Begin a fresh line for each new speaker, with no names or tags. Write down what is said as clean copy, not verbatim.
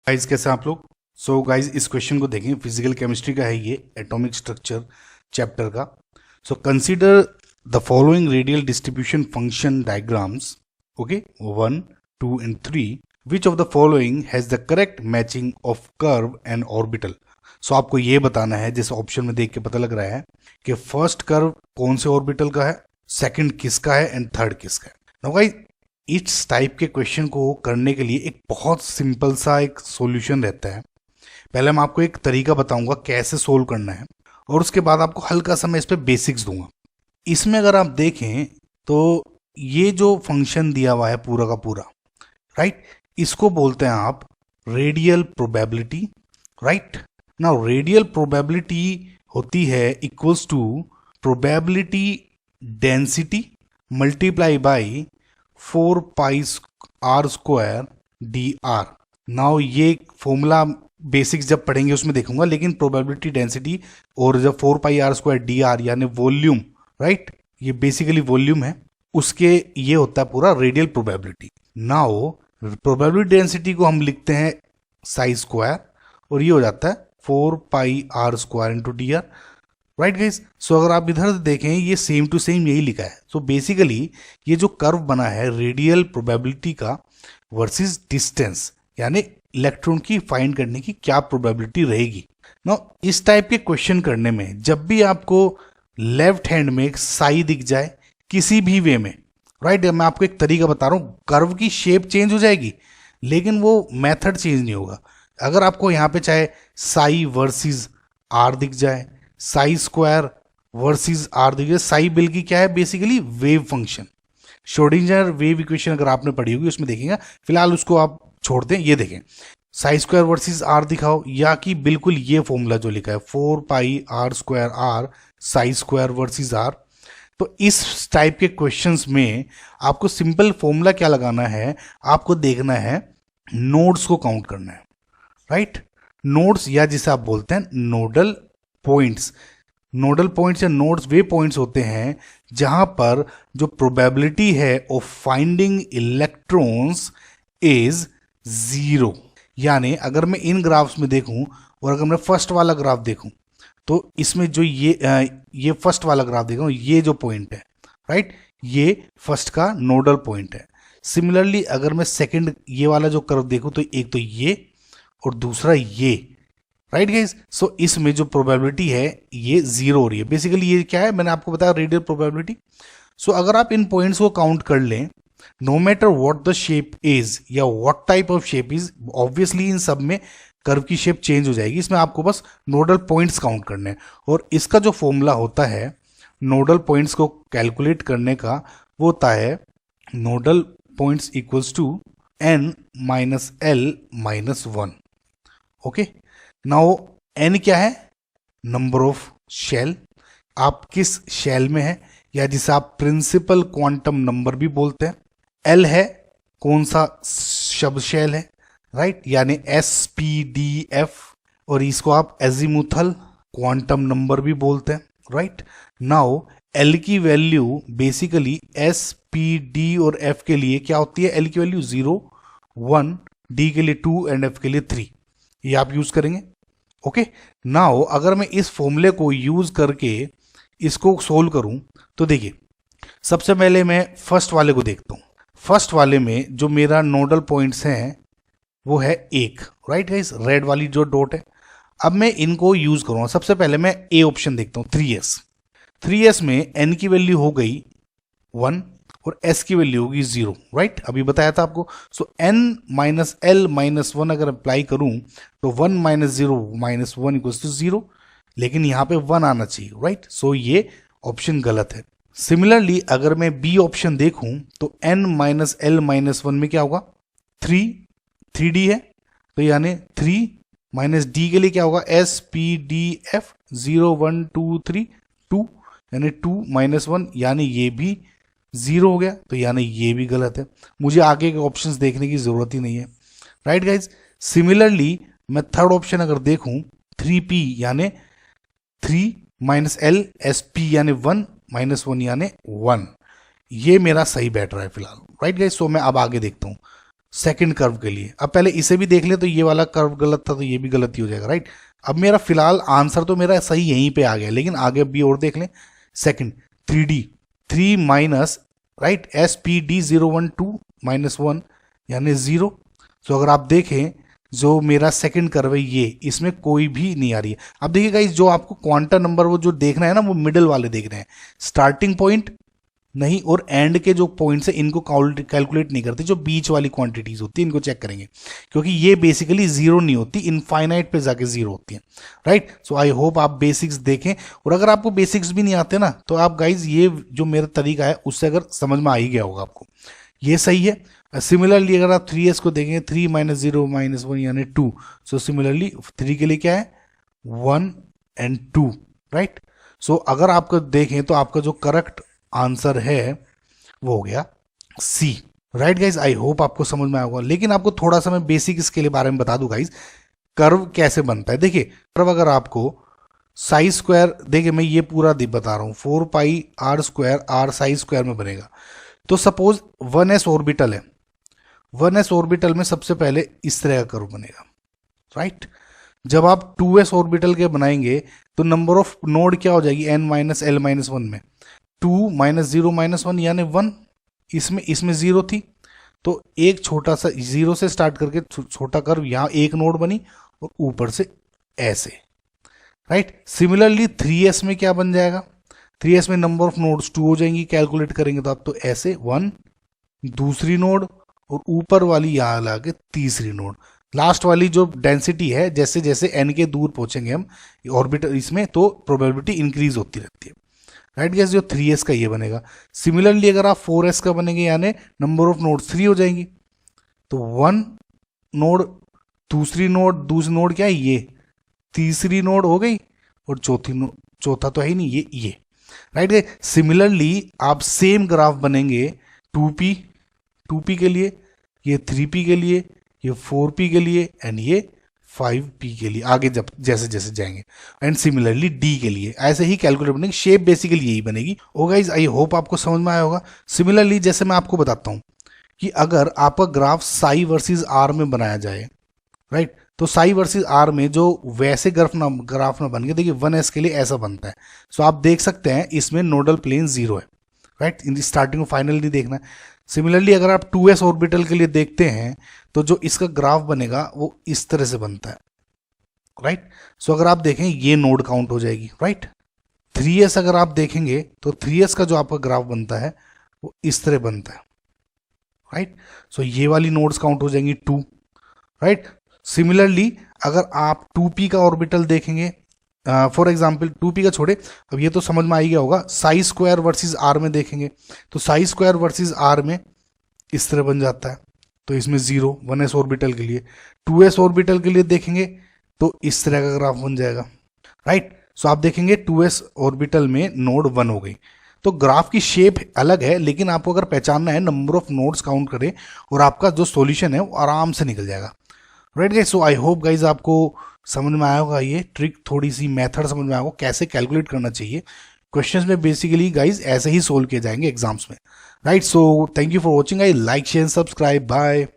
Guys कैसे हैं आप लोग। सो गाइस इस क्वेश्चन को देखें, फिजिकल केमिस्ट्री का है ये, एटॉमिक स्ट्रक्चर चैप्टर का। So consider the following radial distribution function diagrams, okay, 1, 2 and 3, which of the following has the correct matching of curve and orbital. So आपको ये बताना है, जैसे ऑप्शन में देख के पता लग रहा है कि फर्स्ट कर्व कौन से ऑर्बिटल का है, सेकंड किसका है एंड थर्ड किसका है। नाउ गाइस इस टाइप के क्वेश्चन को करने के लिए एक बहुत सिंपल सा एक सॉल्यूशन रहता है। पहले मैं आपको एक तरीका बताऊंगा कैसे सोल्व करना है, और उसके बाद आपको हल्का सा मैं इस पे बेसिक्स दूंगा। इसमें अगर आप देखें तो ये जो फंक्शन दिया हुआ है पूरा का पूरा, राइट, इसको बोलते हैं आप radial probability, right. Now radial probability होती है equals to probability density multiply by 4 pi r square d r. Now ये फॉर्मूला बेसिक्स जब पढ़ेंगे उसमें देखूंगा, लेकिन प्रोबेबिलिटी डेंसिटी और जब 4 pi r square d are यानी वॉल्यूम, राइट, ये बेसिकली वॉल्यूम है, उसके ये होता है पूरा radial probability. Now probability density को हम लिखते हैं साई स्क्वायर, और ये हो जाता है 4 pi r square into d r, right guys. So अगर आप इधर देखें ये सेम टू सेम यही लिखा है। सो बेसिकली ये जो कर्व बना है रेडियल प्रोबेबिलिटी का वर्सेस डिस्टेंस, यानी इलेक्ट्रॉन की फाइंड करने की क्या प्रोबेबिलिटी रहेगी। नो इस टाइप के क्वेश्चन करने में जब भी आपको लेफ्ट हैंड में एक साई दिख जाए किसी भी वे में, राइट, मैं आपको एक तरीका बता रहा हूं, कर्व की शेप चेंज हो जाएगी लेकिन वो मेथड चेंज नहीं होगा। अगर आपको यहाँ पे चाहे साई वर्सेस आर दिख जाए, साई स्क्वायर वर्सेस आर दिख जाए, साई बिल की क्या है basically wave function, Schrodinger wave equation अगर आपने पढ़ी होगी उसमें देखेंगे, फिलहाल उसको आप छोड़ दें। ये देखें साई स्क्वायर वर्सेस आर दिखाओ, या कि बिल्कुल ये फॉर्मूला जो लिखा है 4 pi r square r psi square versus r. तो इस टाइप के क्वेश्चंस में आपको सिंपल फॉर्मूला क्या लगाना है, आपको देखना है नोड्स को काउंट करना है, राइट। नोड्स या जिसे आप बोलते हैं नोडल पॉइंट्स। नोडल पॉइंट्स या नोड्स वे पॉइंट्स होते हैं जहां पर जो प्रोबेबिलिटी है ऑफ फाइंडिंग इलेक्ट्रॉन्स इज 0। यानी अगर मैं इन ग्राफ्स में देखूं और अगर मैं फर्स्ट वाला ग्राफ देखूं तो इसमें जो ये फर्स्ट वाला ग्राफ देखूं, ये जो पॉइंट है, राइट, ये फर्स्ट का नोडल पॉइंट है। सिमिलरली अगर मैं सेकंड ये वाला जो कर्व देखूं तो एक तो ये और दूसरा ये, राइट गाइस। सो इसमें जो प्रोबेबिलिटी है ये 0 हो रही है। बेसिकली ये क्या है, मैंने आपको बताया रेडियल प्रोबेबिलिटी। सो अगर आप इन पॉइंट्स को काउंट कर लें, no matter what the shape is या what type of shape is, obviously इन सब में कर्व की शेप चेंज हो जाएगी। इसमें आपको बस नोडल पॉइंट्स काउंट करने हैं, और इसका जो फॉर्मूला होता है नोडल पॉइंट्स को कैलकुलेट करने का वो होता है nodal points equals to n minus l minus 1। Okay, now n क्या है, नंबर ऑफ शेल, आप किस शेल में है, या जिसे आप प्रिंसिपल क्वांटम नंबर भी बोलते हैं। l है कौन सा शब्द शेल है, राइट, यानी SPDF, और इसको आप एजीमुथल क्वांटम नंबर भी बोलते हैं, राइट। नाउ l की वैल्यू बेसिकली SPD और f के लिए क्या होती है, l की वैल्यू 0, 1, d के लिए 2 एंड f के लिए 3, ये आप यूज करेंगे। ओके, नाउ अगर मैं इस फॉर्मूले को यूज करके इसको सोल्व करूं तो देखिए, सबसे पहले मैं फर्स्ट वाले को देखता हूं। फर्स्ट वाले में जो मेरा नोडल पॉइंट्स हैं वो है 1, राइट गाइस, रेड वाली जो डॉट है। अब मैं इनको यूज करूंगा। सबसे पहले मैं ए ऑप्शन देखता हूं, 3s में n की वैल्यू हो गई 1 और s की वैल्यू होगी 0, राइट, अभी बताया था आपको। सो n माइनस l माइनस 1 अगर अप्लाई करूं तो 1 माइनस 0 माइनस 1 इक्वल्स टू 0, लेकिन यहां पे 1 आना चाहिए, राइट। सो ये ऑप्शन गलत है। सिमिलरली अगर मैं बी ऑप्शन देखूं तो n माइनस l माइनस 1 में क्या होगा, 3d है, तो यानी 3 माइनस d के लिए क्या होगा, SPDF 0 1 2 3 2, यानी 2 माइनस 1, यानी ये भी 0 हो गया, तो यानी ये भी गलत है। मुझे आगे के ऑप्शंस देखने की जरूरत ही नहीं है, राइट गाइज। सिमिलरली मैं थर्ड ऑप्शन अगर देखूं 3p यानी 3 माइनस l, SP यानी 1 माइनस 1 यानी 1, ये मेरा सही बैठ रहा है फिलहाल, राइट गाइज। सो मैं अब आगे देखता हूं। सेकंड कर्व के लिए। अब पहले इसे भी देख ले, तो ये वाला कर्व गलत था तो ये भी गलत ही हो जाएगा, राइट। अब मेरा फिलहाल आंसर तो मेरा सही यहीं पे आ गया, लेकिन आगे भी और देख लें। Second 3D 3 minus, right, SPD 012 -1 यानी 0। तो अगर आप देखें जो मेरा सेकंड कर्व है ये, इसमें कोई भी नहीं आ रही है। अब देखिए गाइस, जो आपको क्वांटम नंबर वो जो देखना है ना, वो मिडिल वाले देख रहे हैं, स्टार्टिंग पॉइंट नहीं और एंड के जो पॉइंट्स है इनको कैलकुलेट नहीं करते, जो बीच वाली क्वांटिटीज होती है इनको चेक करेंगे, क्योंकि ये बेसिकली जीरो नहीं होती, इनफाइनाइट पे जाके जीरो होती है, राइट। सो आई होप आप बेसिक्स देखें, और अगर आपको बेसिक्स भी नहीं आते ना, तो आप गाइज ये जो मेरा तरीका है उससे अगर समझ में आ ही गया होगा आपको, ये सही है। सिमिलरली अगर आप 3s को देखें, 3 - 0 - 1 यानी 2। सो सिमिलरली 3 के लिए क्या है, 1 and 2, राइट। सो अगर आपको देखें तो आपका जो करेक्ट आंसर है वो हो गया सी, राइट गाइज। आई होप आपको समझ में आएगा, लेकिन आपको थोड़ा सा मैं बेसिक इसके लिए बारे में बता दूं गाइज, कर्व कैसे बनता है। देखिए कर्व अगर आपको साई स्क्वायर, देखिए मैं ये पूरा बता रहा हूं, 4πr² r साई स्क्वायर में बनेगा। तो सपोज 1s ऑर्बिटल है, 1s ऑर्बिटल में सबसे पहले इस तरह का कर्व बनेगा, राइट। जब आप 2s ऑर्बिटल के बनाएंगे तो नंबर ऑफ नोड क्या हो जाएगी, n - l - 1 में 2 - 0 - 1 यानी 1। इसमें 0 थी, तो एक छोटा सा 0 से स्टार्ट करके छोटा कर्व, यहाँ एक नोड बनी और ऊपर से ऐसे, राइट। सिमिलरली 3s में क्या बन जाएगा, 3s में नंबर ऑफ नोड्स 2 हो जाएंगी, कैलकुलेट करेंगे तो आप तो ऐसे 1 दूसरी नोड और ऊपर वाली यहाँ लाके तीसरी नोड, लास्ट वाली जो डेंसिटी है, जैसे जैसे n के दूर पहुंचेंगे हम ऑर्बिटल इसमें, तो प्रोबेबिलिटी इंक्रीज होती रहती है, राइट गैस। जो 3s का ये बनेगा। सिमिलरली अगर आप 4s का बनेंगे, यानी नंबर ऑफ नोड 3 हो जाएंगी, तो 1 नोड दूसरी नोड क्या है, ये तीसरी नोड हो गई, और चौथा तो है ही नहीं, ये राइट गैस। सिमिलरली आप सेम ग्राफ बनेंगे 2p के लिए, ये 3p के लिए, ये 4p के लिए, एंड ये 5p के लिए, आगे जब जैसे जैसे जाएंगे, एंड सिमिलरली d के लिए, ऐसे ही कैलकुलेट बनेगी। शेप बेसिकली यही बनेगी। ओ गाइज, आई होप आपको समझ में आया होगा। सिमिलरली जैसे मैं आपको बताता हूं कि अगर आपका ग्राफ साई वर्सेस आर में बनाया जाए, राइट, तो साई वर्सेस आर में जो वैसे ग्राफ ना बन गए, देखिए 1s के लिए ऐसा बनता है। सो आप देख सकते हैं इसमें नोडल प्लेन 0 है, राइट, इन स्टार्टिंग और फाइनल नहीं देखना है। सिमिलरली अगर आप 2s ऑर्बिटल के लिए देखते हैं तो जो इसका ग्राफ बनेगा वो इस तरह से बनता है, राइट। सो अगर आप देखें ये नोड काउंट हो जाएगी, राइट। 3s अगर आप देखेंगे तो 3s का जो आपका ग्राफ बनता है वो इस तरह बनता है, राइट। सो ये वाली नोड्स काउंट हो जाएंगी 2, राइट। सिमिलरली अगर आप 2p का ऑर्बिटल देखेंगे, फॉर एग्जाम्पल 2p का छोड़े, अब ये तो समझ में आ ही गया होगा, साई स्क्वायर वर्सेस आर में देखेंगे तो साई स्क्वायर वर्सेस आर में इस तरह बन जाता है, तो इसमें 0 1s ऑर्बिटल के लिए। 2s ऑर्बिटल के लिए देखेंगे तो इस तरह का ग्राफ बन जाएगा, राइट। सो आप देखेंगे 2s ऑर्बिटल में नोड 1 हो गई, तो ग्राफ की शेप अलग है, लेकिन आपको अगर पहचानना है नंबर ऑफ नोड्स काउंट करें और आपका जो सॉल्यूशन है वो आराम से निकल जाएगा, right guys. So I hope guys आपको समझ में आया होगा, ये ट्रिक थोड़ी सी मेथड समझ में आया होगा कैसे कैलकुलेट करना चाहिए। क्वेश्चंस में बेसिकली गाइज ऐसे ही सोल्व किए जाएंगे एग्जाम्स में, right. So thank you for watching, I like share subscribe, bye.